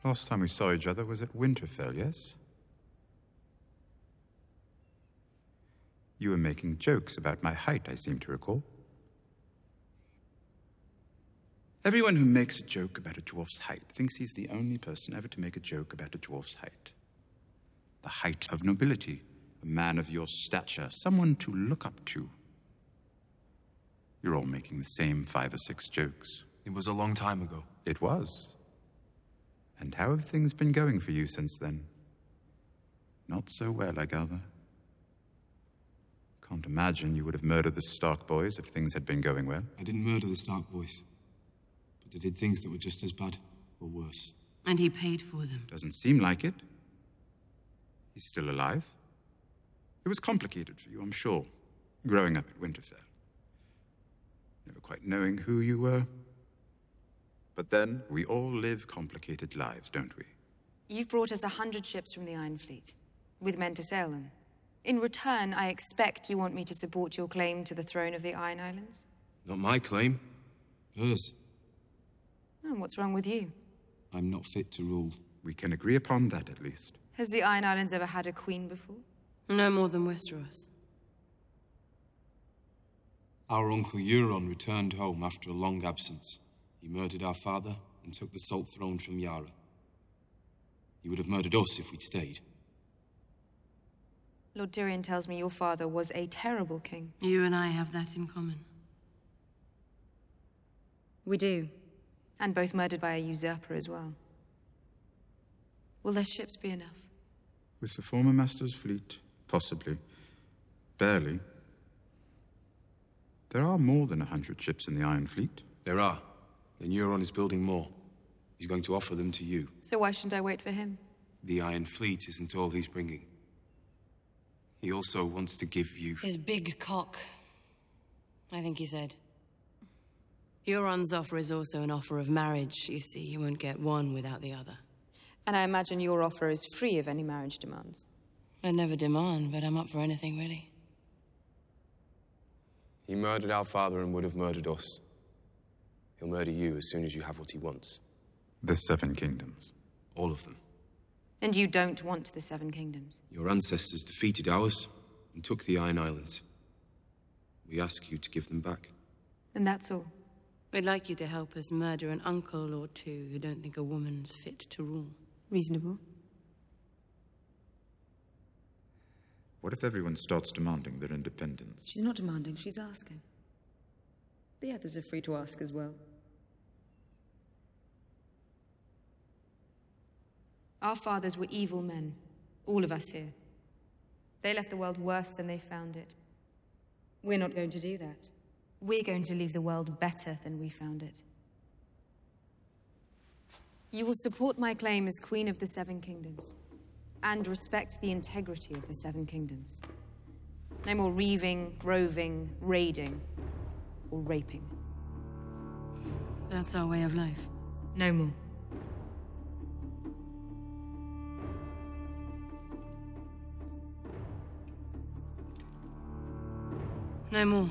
Last time we saw each other was at Winterfell, yes? You were making jokes about my height, I seem to recall. Everyone who makes a joke about a dwarf's height thinks he's the only person ever to make a joke about a dwarf's height. The height of nobility, a man of your stature, someone to look up to. You're all making the same 5 or 6 jokes. It was a long time ago. It was. And how have things been going for you since then? Not so well, I gather. Can't imagine you would have murdered the Stark boys if things had been going well. I didn't murder the Stark boys, but I did things that were just as bad, or worse. And he paid for them. Doesn't seem like it. He's still alive. It was complicated for you, I'm sure, growing up at Winterfell. Never quite knowing who you were. But then, we all live complicated lives, don't we? You've brought us 100 ships from the Iron Fleet, with men to sail them. In return, I expect you want me to support your claim to the throne of the Iron Islands? Not my claim. Hers. Oh, what's wrong with you? I'm not fit to rule. We can agree upon that, at least. Has the Iron Islands ever had a queen before? No more than Westeros. Our uncle Euron returned home after a long absence. He murdered our father and took the Salt Throne from Yara. He would have murdered us if we'd stayed. Lord Tyrion tells me your father was a terrible king. You and I have that in common. We do. And both murdered by a usurper as well. Will their ships be enough? With the former master's fleet, possibly. Barely. There are more than 100 ships in the Iron Fleet. There are. And Euron is building more. He's going to offer them to you. So why shouldn't I wait for him? The Iron Fleet isn't all he's bringing. He also wants to give you... His big cock, I think he said. Euron's offer is also an offer of marriage. You see, you won't get one without the other. And I imagine your offer is free of any marriage demands. I never demand, but I'm up for anything, really. He murdered our father and would have murdered us. He'll murder you as soon as you have what he wants. The 7 kingdoms. All of them. And you don't want the 7 kingdoms? Your ancestors defeated ours and took the Iron Islands. We ask you to give them back. And that's all? We'd like you to help us murder an uncle or two who don't think a woman's fit to rule. Reasonable. What if everyone starts demanding their independence? She's not demanding, she's asking. The others are free to ask as well. Our fathers were evil men. All of us here. They left the world worse than they found it. We're not going to do that. We're going to leave the world better than we found it. You will support my claim as Queen of the 7 Kingdoms, and respect the integrity of the 7 Kingdoms. No more reaving, roving, raiding, or raping. That's our way of life. No more. No more.